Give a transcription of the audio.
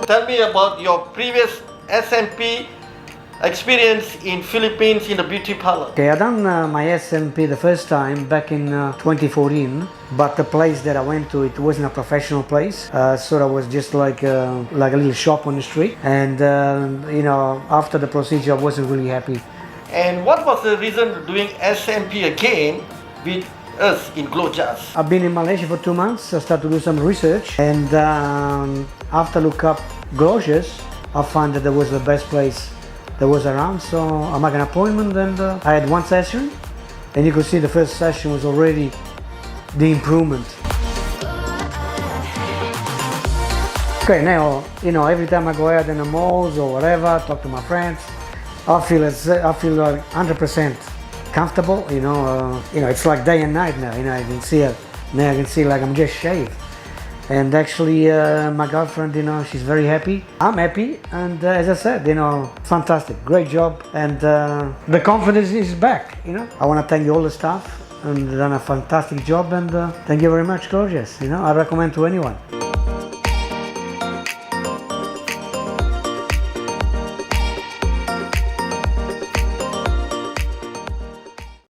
tell me about your previous SMP experience in Philippines in the beauty parlor. Okay, I done my SMP the first time back in 2014, but the place that I went to, it wasn't a professional place, so it was just like a little shop on the street, and after the procedure I wasn't really happy. And what was the reason doing SMP again with us in Glojas? I've been in Malaysia for 2 months. I started to do some research, and after look up Glojas, I found that there was the best place that was around. So I made an appointment, and I had one session, and you could see the first session was already the improvement. Okay, now every time I go out in the malls or whatever, talk to my friends, I feel like 100% comfortable. It's like day and night now. I can see it now. I can see like I'm just shaved. And actually, my girlfriend, she's very happy. I'm happy, and as I said, fantastic, great job, and the confidence is back. I want to thank you all the staff, and done a fantastic job, and thank you very much, Glojas. I recommend to anyone.